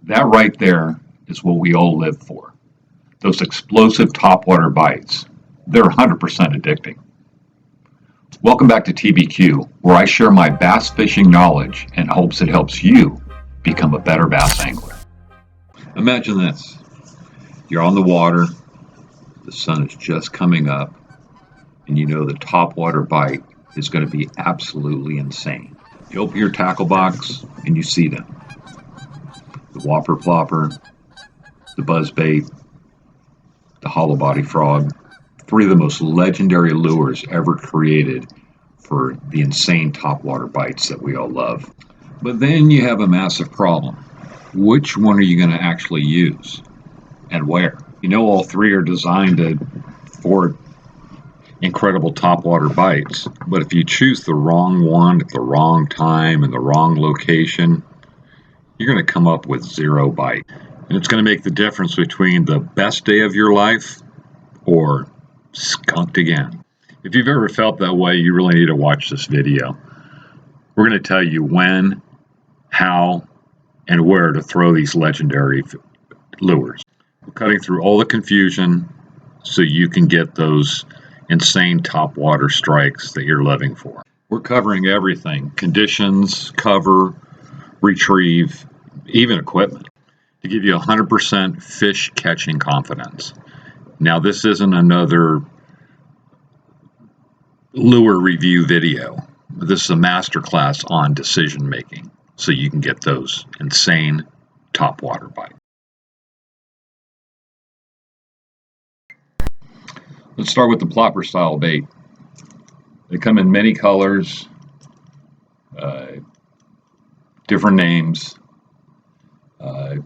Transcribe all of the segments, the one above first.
That right there is what we all live for. Those explosive topwater bites. They're 100% addicting. Welcome back to TBQ, where I share my bass fishing knowledge in hopes it helps you become a better bass angler. Imagine this. You're on the water, the sun is just coming up, and you know the topwater bite is going to be absolutely insane. You open your tackle box and you see them. The Whopper Plopper, the buzzbait, the hollow body frog, three of the most legendary lures ever created for the insane topwater bites that we all love. But then you have a massive problem. Which one are you going to actually use and where? You know, all three are designed for incredible topwater bites, but if you choose the wrong one at the wrong time and the wrong location, you're going to come up with zero bite. And it's going to make the difference between the best day of your life or skunked again. If you've ever felt that way, you really need to watch this video. We're going to tell you when, how, and where to throw these legendary lures. We're cutting through all the confusion so you can get those insane topwater strikes that you're living for. We're covering everything: conditions, cover, retrieve, even equipment, to give you 100% fish catching confidence. Now, this isn't another lure review video. This is a masterclass on decision making so you can get those insane topwater bites. Let's start with the plopper style bait. They come in many colors, different names.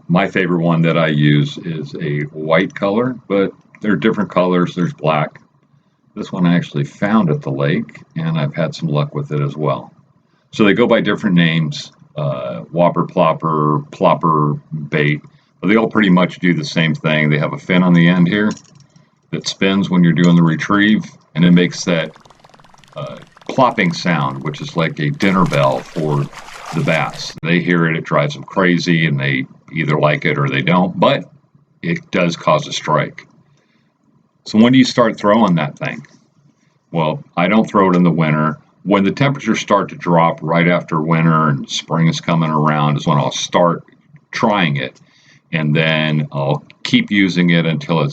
My favorite one that I use is a white color, but there are different colors. There's black. This one I actually found at the lake, and I've had some luck with it as well. So they go by different names: Whopper Plopper, Plopper bait. But they all pretty much do the same thing. They have a fin on the end here that spins when you're doing the retrieve, and it makes that plopping sound, which is like a dinner bell for the bass. They hear it, it drives them crazy, and they either like it or they don't, but it does cause a strike. So when do you start throwing that thing? Well, I don't throw it in the winter. When the temperatures start to drop right after winter and spring is coming around is when I'll start trying it, and then I'll keep using it until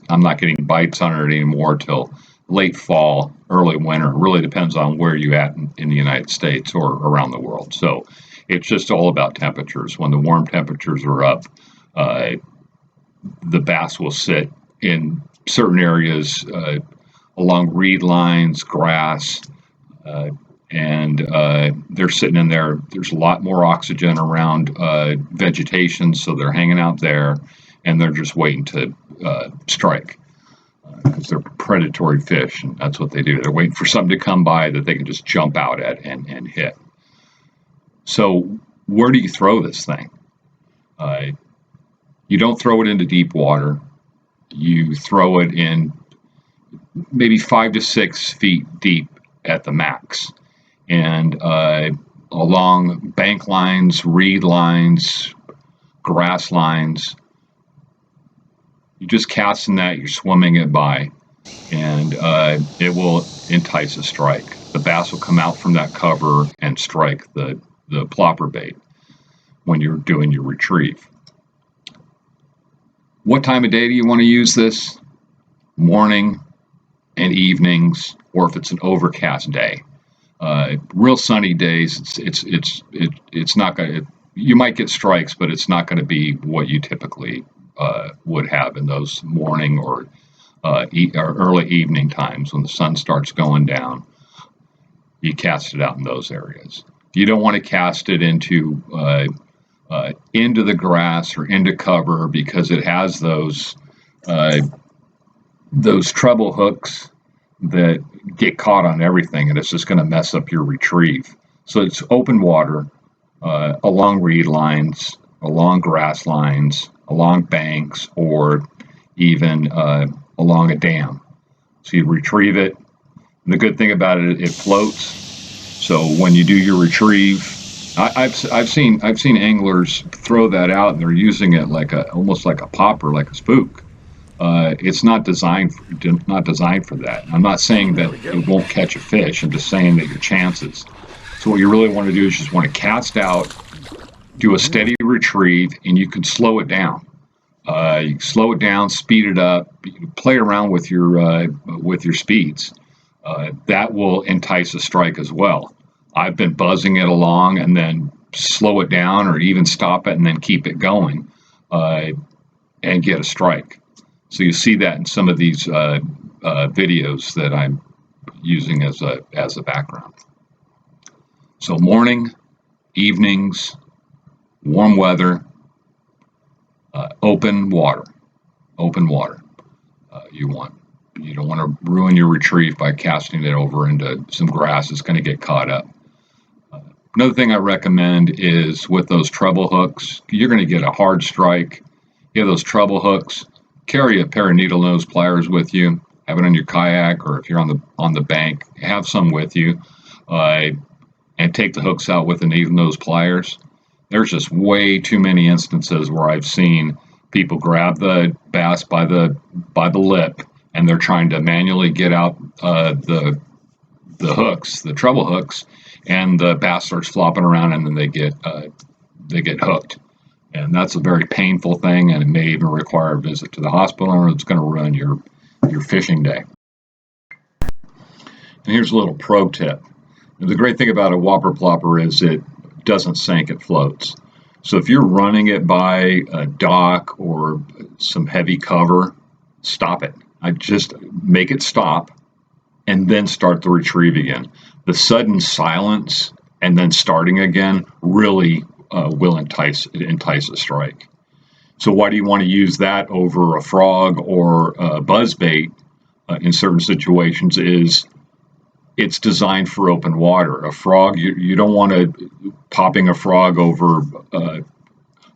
I'm not getting bites on it anymore till late fall, early winter. It really depends on where you're at in the United States or around the world. So it's just all about temperatures. When the warm temperatures are up, the bass will sit in certain areas along reed lines, grass, and they're sitting in there. There's a lot more oxygen around vegetation, so they're hanging out there, and they're just waiting to strike, because they're predatory fish, and that's what they do. They're waiting for something to come by that they can just jump out at and hit. So where do you throw this thing? You don't throw it into deep water. You throw it in maybe 5 to 6 feet deep at the max, and along bank lines, reed lines, grass lines. You just cast in that, you're swimming it by, and it will entice a strike. The bass will come out from that cover and strike the plopper bait when you're doing your retrieve. What time of day do you want to use this? Morning and evenings, or if it's an overcast day. Real sunny days, it's not going to. You might get strikes, but it's not going to be what you typically would have in those morning or early evening times when the sun starts going down. You cast it out in those areas. You don't want to cast it into the grass or into cover, because it has those treble hooks that get caught on everything, and it's just going to mess up your retrieve. So it's open water, along reed lines, along grass lines, along banks, or even along a dam. So you retrieve it. And the good thing about it, it floats. So when you do your retrieve, I've seen anglers throw that out and they're using it like a almost like a popper, like a spook. It's not designed for that. I'm not saying that it won't catch a fish. I'm just saying that your chances. So what you really want to do is just want to cast out, do a steady retrieve, and you can slow it down. You can slow it down, speed it up, play around with your speeds. That will entice a strike as well. I've been buzzing it along and then slow it down or even stop it and then keep it going uh, and get a strike. So you see that in some of these videos that I'm using as a background. So morning, evenings, warm weather, open water, open water. You want you don't want to ruin your retrieve by casting it over into some grass. It's going to get caught up. Another thing I recommend is with those treble hooks, you're going to get a hard strike. You have those treble hooks. Carry a pair of needle nose pliers with you. Have it on your kayak, or if you're on the bank, have some with you, uh, and take the hooks out with the needle nose pliers. There's just way too many instances where I've seen people grab the bass by the lip, and they're trying to manually get out the hooks, the treble hooks, and the bass starts flopping around, and then they get hooked. And that's a very painful thing, and it may even require a visit to the hospital, or it's going to ruin your fishing day. And here's a little pro tip. The great thing about a Whopper Plopper is it doesn't sink, it floats. So if you're running it by a dock or some heavy cover, stop it. I just make it stop and then start the retrieve again. The sudden silence and then starting again really will entice a strike. So why do you want to use that over a frog or a buzzbait in certain situations? Is it's designed for open water. A frog, you don't want to popping a frog over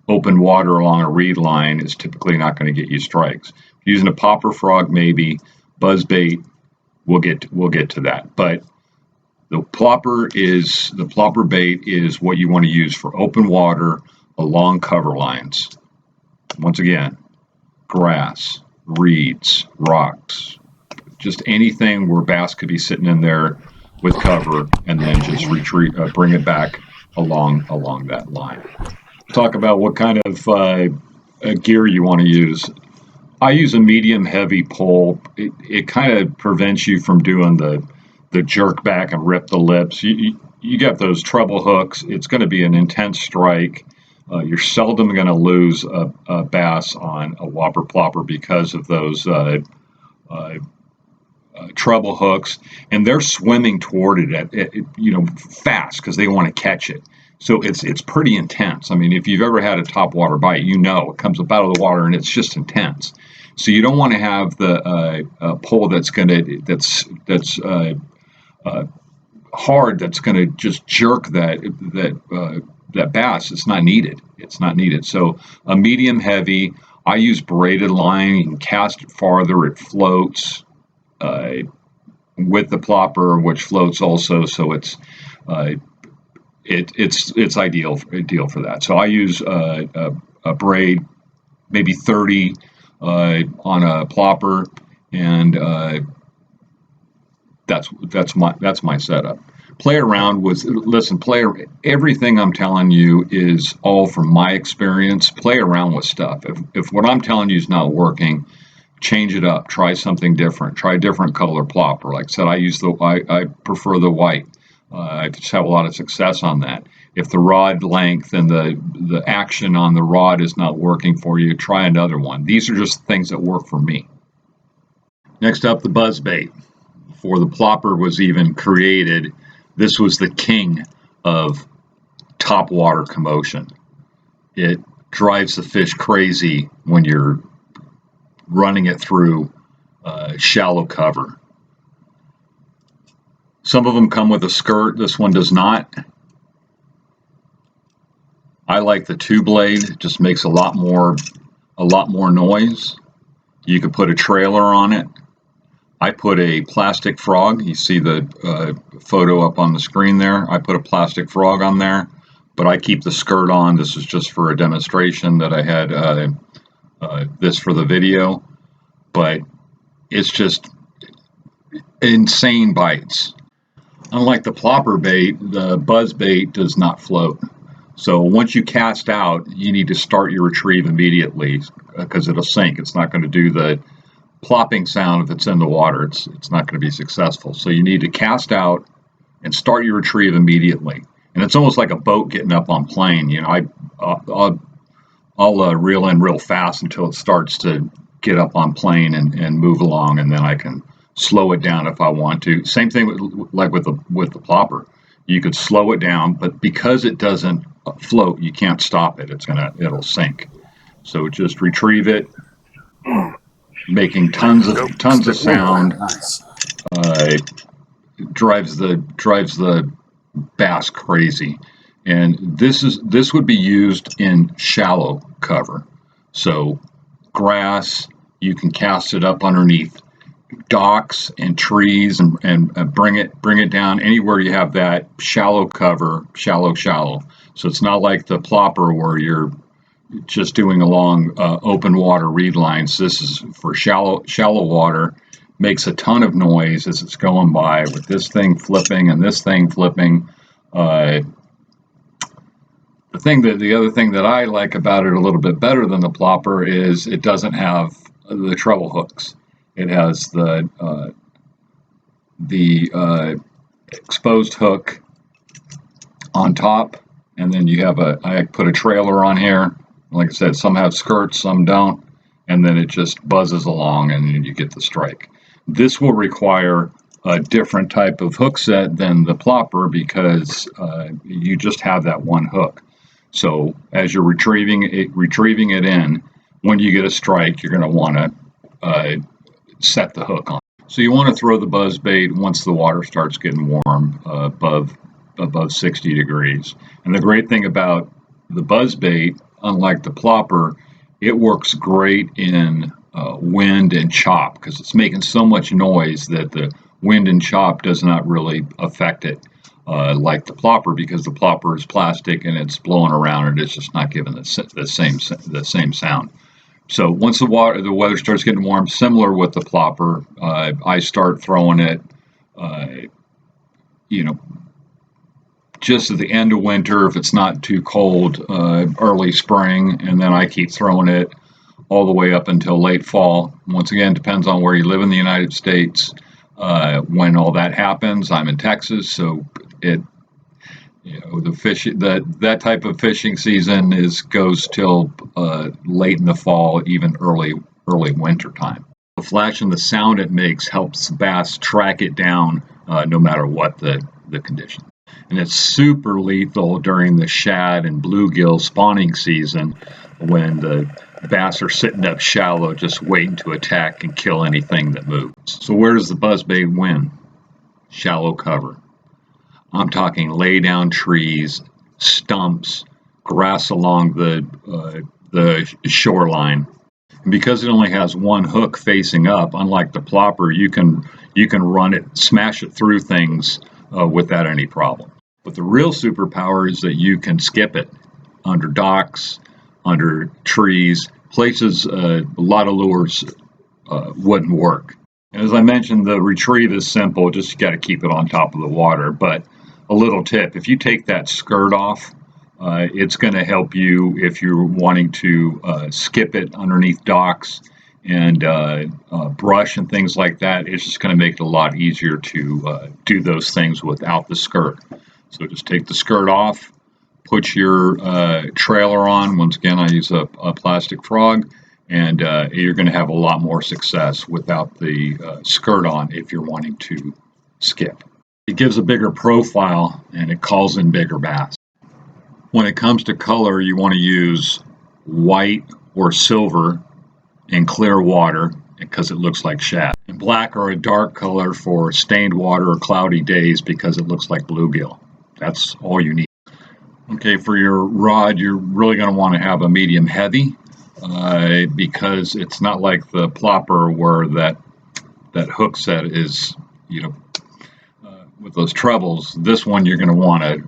open water along a reed line is typically not going to get you strikes. Using a popper frog, maybe buzzbait, we'll get to that. But the plopper bait is what you want to use for open water along cover lines. Once again, grass, reeds, rocks, just anything where bass could be sitting in there with cover, and then just bring it back along that line. Talk about what kind of gear you want to use. I use a medium heavy pole. It kind of prevents you from doing the jerk back and rip the lips. You get those treble hooks. It's going to be an intense strike. You're seldom going to lose a bass on a Whopper Plopper because of those treble hooks, and they're swimming toward it fast because they want to catch it. So it's pretty intense. I mean, if you've ever had a topwater bite, it comes up out of the water and it's just intense. So you don't want to have the pole that's hard, that's going to just jerk that bass. It's not needed. It's not needed. So a medium heavy. I use braided line. You can cast it farther. It floats with the plopper, which floats also. So it's ideal for that. So I use a braid, maybe 30 on a plopper, and that's my setup. Play around with everything I'm telling you is all from my experience. Play around with stuff. If what I'm telling you is not working, change it up. Try something different. Try a different color plopper. Like I said, I prefer the white. I just have a lot of success on that. If the rod length and the action on the rod is not working for you, try another one. These are just things that work for me. Next up, the buzzbait. Before the plopper was even created, this was the king of topwater commotion. It drives the fish crazy when you're running it through shallow cover. Some of them come with a skirt. This one does not. I like the two blade. It just makes a lot more noise. You could put a trailer on it. I put a plastic frog. You see the photo up on the screen there. I put a plastic frog on there. but I keep the skirt on. This is just for a demonstration that I had this for the video, but it's just insane bites. Unlike the plopper bait, the buzz bait does not float. So once you cast out, you need to start your retrieve immediately because it'll sink. It's not going to do the plopping sound if it's in the water. It's not going to be successful. So you need to cast out and start your retrieve immediately. And it's almost like a boat getting up on plane. You know, I'll reel in real fast until it starts to get up on plane and move along, and then I can slow it down if I want to. Same thing with the plopper. You could slow it down, but because it doesn't float, you can't stop it. It'll sink. So just retrieve it, making tons of sound. Drives the bass crazy. And this would be used in shallow cover. So grass, you can cast it up underneath docks and trees and bring it down anywhere you have that shallow cover, shallow. So it's not like the plopper where you're just doing along open water reed lines. This is for shallow water. Makes a ton of noise as it's going by with this thing flipping and this thing flipping. The other thing that I like about it a little bit better than the plopper is it doesn't have the treble hooks. It has the exposed hook on top, and then you have I put a trailer on here. Like I said, some have skirts, some don't, and then it just buzzes along and you get the strike. This will require a different type of hook set than the plopper because you just have that one hook. So as you're retrieving it in, when you get a strike, you're going to want to set the hook on. So you want to throw the buzz bait once the water starts getting warm, above 60 degrees. And the great thing about the buzz bait, unlike the plopper, it works great in wind and chop because it's making so much noise that the wind and chop does not really affect it like the plopper, because the plopper is plastic and it's blowing around and it's just not giving the same sound. So once the weather starts getting warm, similar with the plopper, I start throwing it, just at the end of winter if it's not too cold, early spring, and then I keep throwing it all the way up until late fall. Once again, depends on where you live in the United States. When all that happens, I'm in Texas, so that type of fishing season goes till late in the fall, even early winter time. The flash and the sound it makes helps bass track it down no matter what the condition. And it's super lethal during the shad and bluegill spawning season when the bass are sitting up shallow just waiting to attack and kill anything that moves. So where does the buzzbait win? Shallow cover. I'm talking lay down trees, stumps, grass along the shoreline. And because it only has one hook facing up, unlike the plopper, you can run it, smash it through things without any problem. But the real superpower is that you can skip it under docks, under trees, places a lot of lures wouldn't work. And as I mentioned, the retrieve is simple, just you got to keep it on top of the water. But a little tip, if you take that skirt off, it's going to help you if you're wanting to skip it underneath docks and brush and things like that. It's just going to make it a lot easier to do those things without the skirt. So just take the skirt off, put your trailer on. Once again, I use a plastic frog, and you're going to have a lot more success without the skirt on if you're wanting to skip. It gives a bigger profile and it calls in bigger bass. When it comes to color, you want to use white or silver in clear water because it looks like shad, and black or a dark color for stained water or cloudy days because it looks like bluegill. That's all you need. Okay, for your rod, you're really going to want to have a medium heavy because it's not like the plopper where that hook set is, with those trebles. This one you're going to want to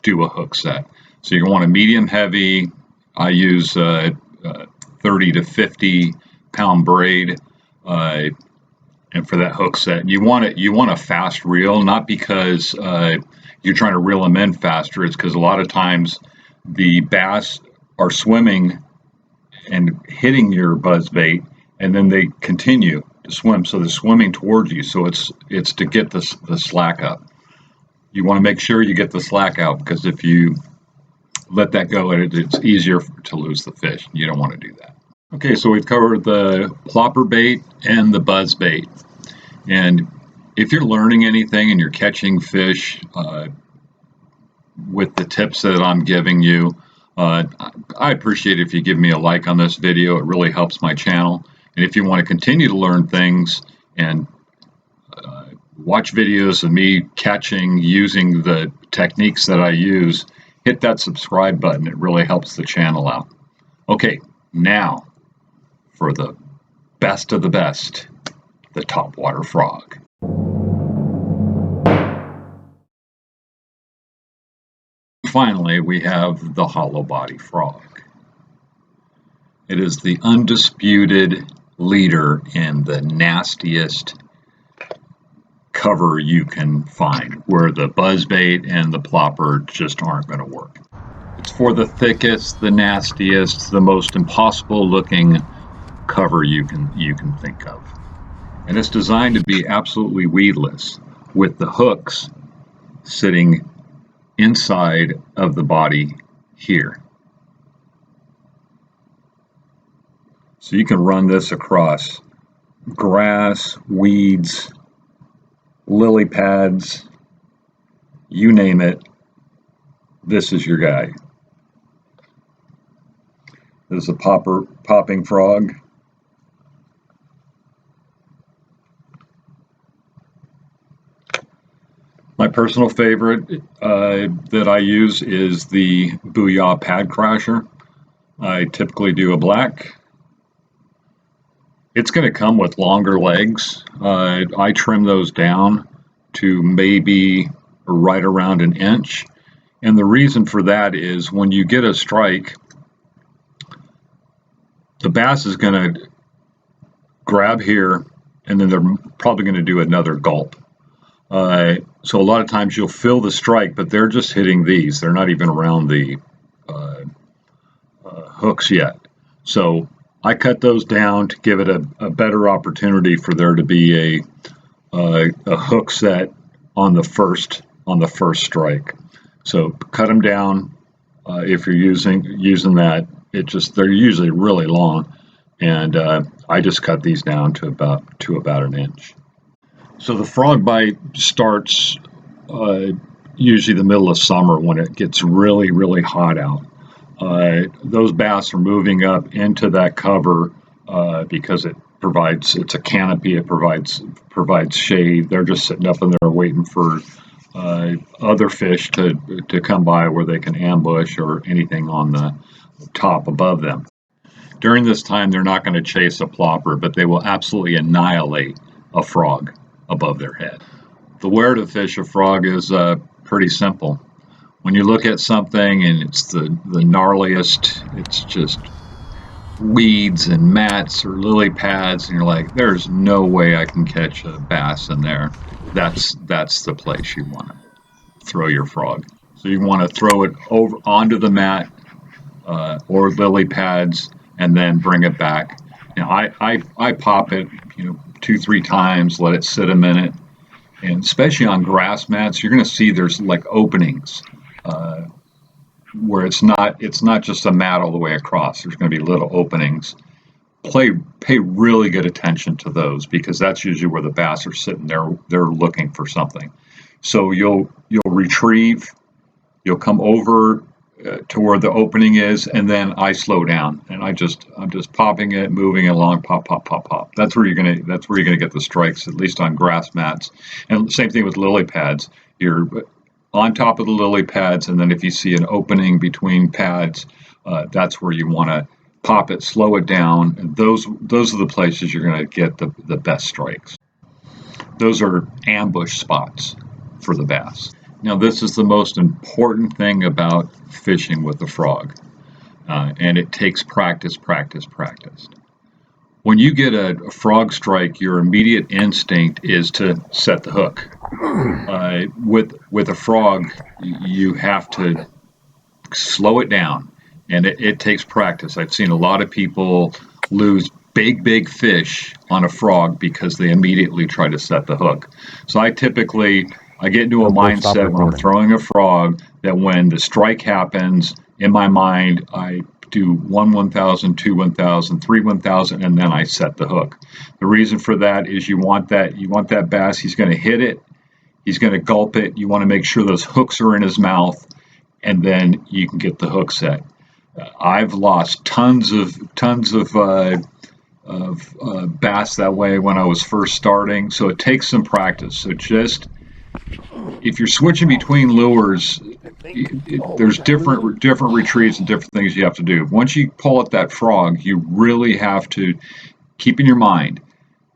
do a hook set. So you want a medium heavy. I use 30 to 50 pound braid, and for that hook set, you want a fast reel, not because you're trying to reel them in faster. It's because a lot of times the bass are swimming and hitting your buzz bait, and then they continue to swim. So they're swimming towards you. So it's to get the slack up. You want to make sure you get the slack out, because if you let that go, it's easier to lose the fish. You don't want to do that. Okay, so we've covered the plopper bait and the buzz bait. And if you're learning anything and you're catching fish with the tips that I'm giving you, I appreciate if you give me a like on this video. It really helps my channel. And if you want to continue to learn things and watch videos of me catching using the techniques that I use, hit that subscribe button. It really helps the channel out. Okay, now for the best of the best, the topwater frog. Finally, we have the hollow body frog. It is the undisputed leader in the nastiest cover you can find, where the buzzbait and the plopper just aren't going to work. It's for the thickest, the nastiest, the most impossible looking cover you can think of. And it's designed to be absolutely weedless, with the hooks sitting inside of the body here. So you can run this across grass, weeds, lily pads, you name it, this is your guy. This is a popping frog. My personal favorite that I use is the Booyah Pad Crasher. I typically do a black. It's going to come with longer legs. I trim those down to maybe right around an inch. And the reason for that is when you get a strike, the bass is going to grab here, and then they're probably going to do another gulp. So a lot of times you'll feel the strike, but they're just hitting these. They're not even around the hooks yet. So I cut those down to give it a better opportunity for there to be a hook set on the first strike. So cut them down if you're using that. They're usually really long, and I just cut these down to about an inch. So the frog bite starts usually the middle of summer when it gets really, really hot out. Those bass are moving up into that cover because it's a canopy. It provides shade. They're just sitting up in there waiting for other fish to come by where they can ambush or anything on the top above them. During this time, they're not going to chase a plopper, but they will absolutely annihilate a frog above their head. The where to fish a frog is pretty simple. When you look at something and it's the gnarliest, it's just weeds and mats or lily pads, and you're like, there's no way I can catch a bass in there. That's the place you want to throw your frog. So you want to throw it over onto the mat or lily pads, and then bring it back. Now I pop it, 2-3 times, let it sit a minute, and especially on grass mats, you're going to see there's like openings where it's not just a mat all the way across. There's going to be little openings. Pay really good attention to those, because that's usually where the bass are sitting there. They're looking for something. So you'll retrieve, you'll come over to where the opening is, and then I slow down and I'm just popping it, moving it along, pop, pop, pop, pop. That's where you're gonna get the strikes, at least on grass mats. And same thing with lily pads. You're on top of the lily pads, and then if you see an opening between pads, that's where you want to pop it, slow it down. And those are the places you're going to get the best strikes. Those are ambush spots for the bass. Now, this is the most important thing about fishing with the frog, and it takes practice, practice, practice. When you get a frog strike, your immediate instinct is to set the hook. With a frog, you have to slow it down, and it takes practice. I've seen a lot of people lose big fish on a frog because they immediately try to set the hook. So I get into a mindset when I'm throwing a frog that when the strike happens, in my mind, I do 1,000, 2 1,000, 3 1,000, and then I set the hook. The reason for that is you want that bass. He's going to hit it. He's going to gulp it. You want to make sure those hooks are in his mouth, and then you can get the hook set. I've lost tons of bass that way when I was first starting. So it takes some practice. So just if you're switching between lures, there's different retrieves and different things you have to do. Once you pull at that frog, you really have to keep in your mind,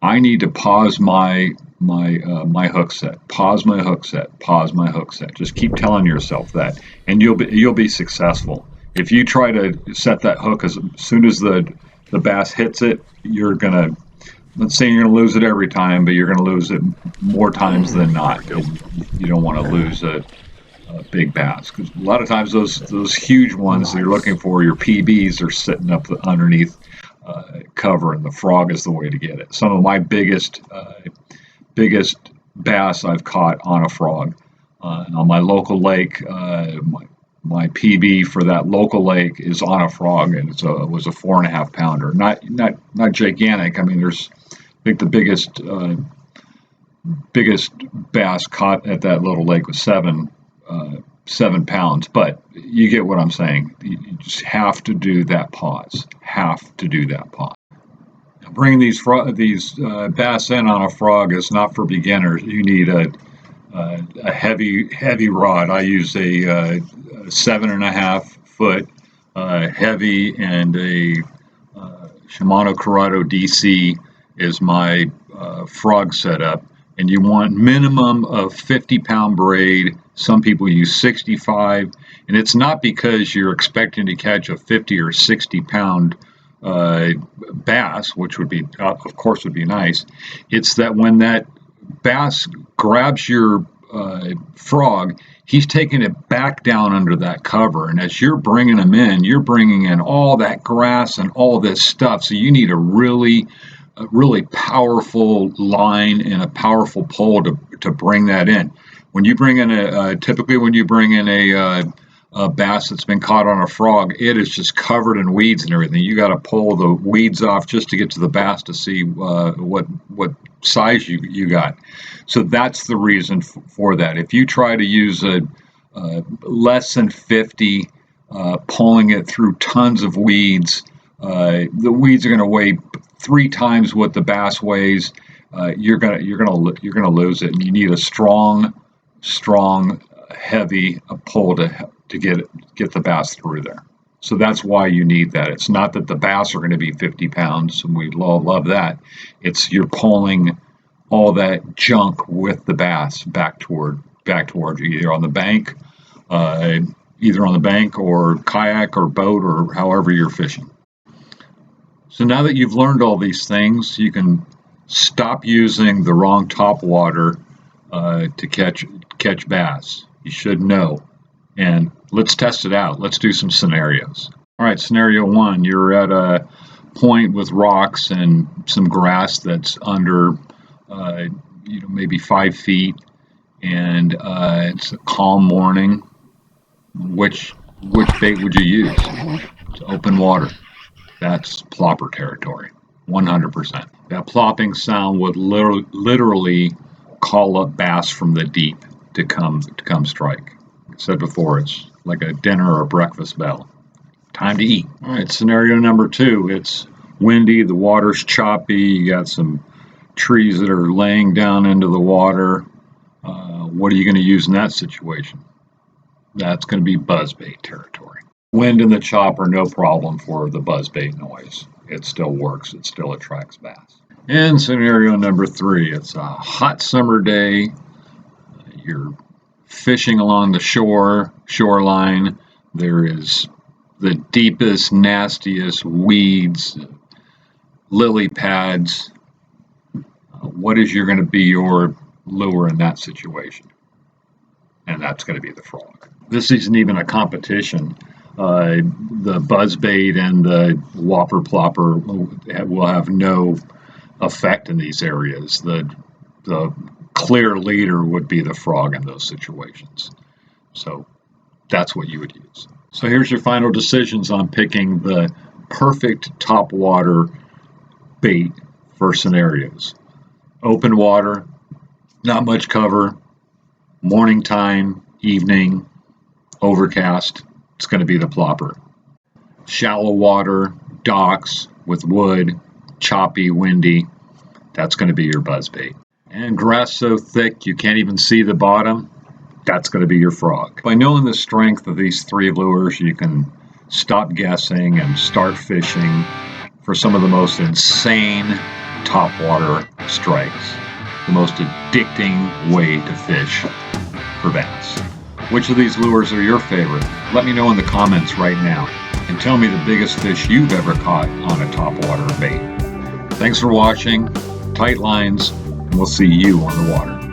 I need to pause my hook set, pause my hook set, pause my hook set. Just keep telling yourself that, and you'll be successful. If you try to set that hook as soon as the bass hits it, let's say you're gonna lose it every time, but you're gonna lose it more times than not. You don't want to lose a big bass because a lot of times those huge ones that you're looking for, your PBs, are sitting up underneath cover, and the frog is the way to get it. Some of my biggest bass I've caught on a frog on my local lake. My PB for that local lake is on a frog, and it was a 4.5 pounder. Not gigantic. I mean, I think the biggest bass caught at that little lake was 7 pounds. But you get what I'm saying. You just have to do that pause. Have to do that pause. Bringing these bass in on a frog is not for beginners. You need a heavy rod. I use a 7.5 foot heavy, and a Shimano Corrado DC is my frog setup. And you want minimum of 50-pound braid. Some people use 65, and it's not because you're expecting to catch a 50 or 60-pound bass, which would be, of course, would be nice. It's that when that bass grabs your frog, he's taking it back down under that cover, and as you're bringing him in, you're bringing in all that grass and all this stuff. So you need a really powerful line and a powerful pole to bring that in. When you bring in typically when you bring in a bass that's been caught on a frog, it is just covered in weeds and everything. You got to pull the weeds off just to get to the bass to see what size you got. So that's the reason for that. If you try to use a less than 50, pulling it through tons of weeds, the weeds are going to weigh 3 times what the bass weighs. You're gonna lose it, and you need a strong, heavy pole to get the bass through there. So that's why you need that. It's not that the bass are going to be 50 pounds, and we love that. It's you're pulling all that junk with the bass back towards you, either on the bank or kayak or boat or however you're fishing. So now that you've learned all these things, you can stop using the wrong topwater to catch bass. You should know. And let's test it out. Let's do some scenarios. All right, scenario 1, you're at a point with rocks and some grass that's under maybe 5 feet, and it's a calm morning. Which bait would you use? It's open water. That's plopper territory, 100%. That plopping sound would literally call up bass from the deep to come strike. I said before, it's like a dinner or a breakfast bell. Time to eat. All right, scenario number 2. It's windy, the water's choppy, you got some trees that are laying down into the water. What are you going to use in that situation? That's going to be buzzbait territory. Wind and the chop are no problem for the buzzbait noise. It still works. It still attracts bass. And scenario number 3, it's a hot summer day. You're fishing along the shoreline. There is the deepest, nastiest weeds, lily pads. What is going to be your lure in that situation? And that's going to be the frog. This isn't even a competition. The buzzbait and the Whopper Plopper will have no effect in these areas. The clear leader would be the frog in those situations. So that's what you would use. So here's your final decisions on picking the perfect topwater bait for scenarios. Open water, not much cover, morning time, evening, overcast, it's going to be the plopper. Shallow water, docks with wood, choppy, windy, that's going to be your buzzbait. And grass so thick you can't even see the bottom, that's going to be your frog. By knowing the strength of these three lures, you can stop guessing and start fishing for some of the most insane topwater strikes, the most addicting way to fish for bass. Which of these lures are your favorite? Let me know in the comments right now, and tell me the biggest fish you've ever caught on a topwater bait. Thanks for watching, tight lines, and we'll see you on the water.